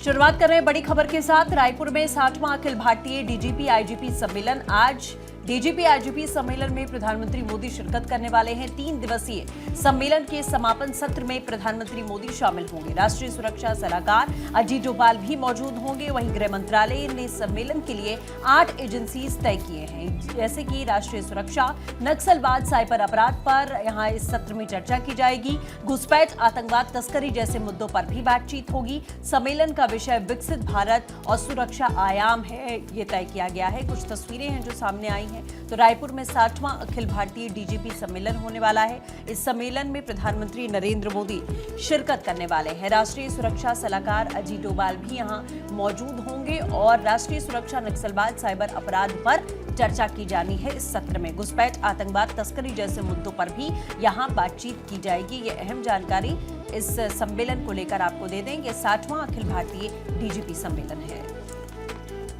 शुरुआत कर रहे हैं बड़ी खबर के साथ। रायपुर में 60वां अखिल भारतीय डीजीपी आईजीपी सम्मेलन। आज डीजीपी आईजीपी सम्मेलन में प्रधानमंत्री मोदी शिरकत करने वाले हैं। 3 दिवसीय सम्मेलन के समापन सत्र में प्रधानमंत्री मोदी शामिल होंगे। राष्ट्रीय सुरक्षा सलाहकार अजीत डोभाल भी मौजूद होंगे। वहीं गृह मंत्रालय ने सम्मेलन के लिए 8 एजेंसीज तय किए हैं, जैसे कि राष्ट्रीय सुरक्षा, नक्सलवाद, साइबर अपराध पर यहां इस सत्र में चर्चा की जाएगी। घुसपैठ, आतंकवाद, तस्करी जैसे मुद्दों पर भी बातचीत होगी। सम्मेलन का विषय विकसित भारत और सुरक्षा आयाम है, ये तय किया गया है। कुछ तस्वीरें हैं जो सामने आई हैं। तो रायपुर में 60वां अखिल भारतीय डीजीपी सम्मेलन होने वाला है। इस सम्मेलन में प्रधानमंत्री नरेंद्र मोदी शिरकत करने वाले हैं। राष्ट्रीय सुरक्षा सलाहकार अजीत डोभाल भी यहां मौजूद होंगे और राष्ट्रीय सुरक्षा, नक्सलवाद, साइबर अपराध पर चर्चा की जानी है। इस सत्र में घुसपैठ, आतंकवाद, तस्करी जैसे मुद्दों पर भी यहां बातचीत की जाएगी। ये अहम जानकारी इस सम्मेलन को लेकर आपको दे दें। ये 60वां अखिल भारतीय डीजीपी सम्मेलन है।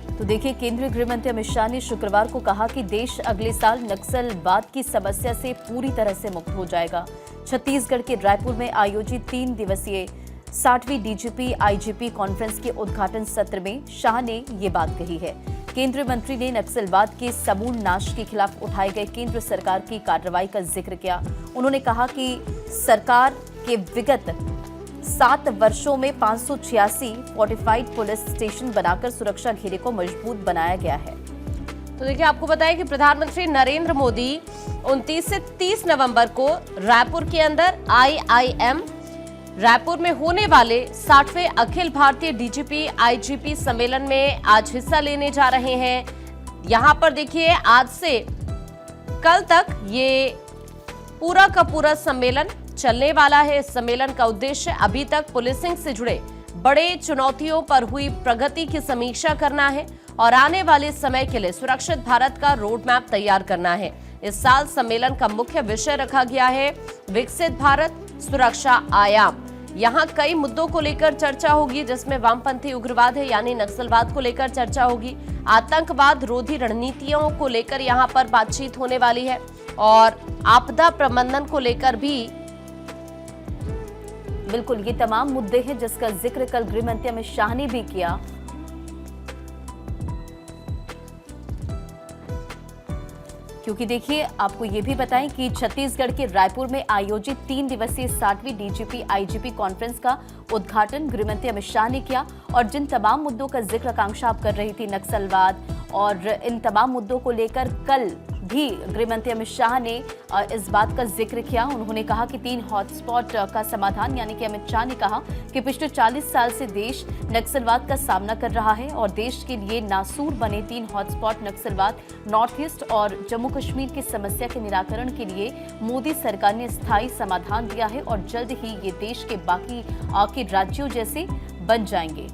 तो देखिए, केंद्रीय गृह मंत्री अमित शाह ने शुक्रवार को कहा कि देश अगले साल नक्सलवाद की समस्या से पूरी तरह से मुक्त हो जाएगा। छत्तीसगढ़ के रायपुर में आयोजित 3 दिवसीय 60वीं डीजीपी आईजीपी कॉन्फ्रेंस के उद्घाटन सत्र में शाह ने ये बात कही है। केंद्रीय मंत्री ने नक्सलवाद के समूल नाश के खिलाफ उठाए गए केंद्र सरकार की कार्रवाई का जिक्र किया। उन्होंने कहा कि सरकार के विगत 7 वर्षों में 586 फोर्टिफाइड पुलिस स्टेशन बनाकर सुरक्षा घेरे को मजबूत बनाया गया है। तो देखिए, आपको बताएं कि प्रधानमंत्री नरेंद्र मोदी 29 से 30 नवंबर को रायपुर के अंदर IIM रायपुर में होने वाले 60वें अखिल भारतीय डीजीपी आईजीपी सम्मेलन में आज हिस्सा लेने जा रहे हैं। यहां पर देखिए, आज से कल तक ये पूरा का पूरा सम्मेलन चलने वाला है। इस सम्मेलन का उद्देश्य अभी तक पुलिसिंग से जुड़े बड़े चुनौतियों पर हुई प्रगति की समीक्षा करना है और आने वाले समय के लिए सुरक्षित भारत का रोड मैप तैयार करना है। इस साल सम्मेलन का मुख्य विषय रखा गया है विकसित भारत, सुरक्षा आयाम। यहाँ कई मुद्दों को लेकर चर्चा होगी, जिसमें वामपंथी उग्रवाद है यानी नक्सलवाद को लेकर चर्चा होगी। आतंकवाद रोधी रणनीतियों को लेकर यहाँ पर बातचीत होने वाली है और आपदा प्रबंधन को लेकर भी बिल्कुल ये तमाम मुद्दे हैं जिसका जिक्र कल गृह मंत्री अमित शाह ने भी किया। क्योंकि देखिए, आपको ये भी बताएं कि छत्तीसगढ़ के रायपुर में आयोजित 3 दिवसीय 60वीं डीजीपी आईजीपी कॉन्फ्रेंस का उद्घाटन गृह मंत्री अमित शाह ने किया और जिन तमाम मुद्दों का जिक्र आकांक्षा आप कर रही थी, नक्सलवाद और इन तमाम मुद्दों को लेकर कल भी गृह मंत्री अमित शाह ने इस बात का जिक्र किया। उन्होंने कहा कि 3 हॉटस्पॉट का समाधान, यानी कि अमित शाह ने कहा कि पिछले 40 साल से देश नक्सलवाद का सामना कर रहा है और देश के लिए नासूर बने 3 हॉटस्पॉट नक्सलवाद, नॉर्थ ईस्ट और जम्मू कश्मीर की समस्या के निराकरण के लिए मोदी सरकार ने स्थायी समाधान दिया है और जल्द ही ये देश के बाकी के राज्यों जैसे बन जाएंगे।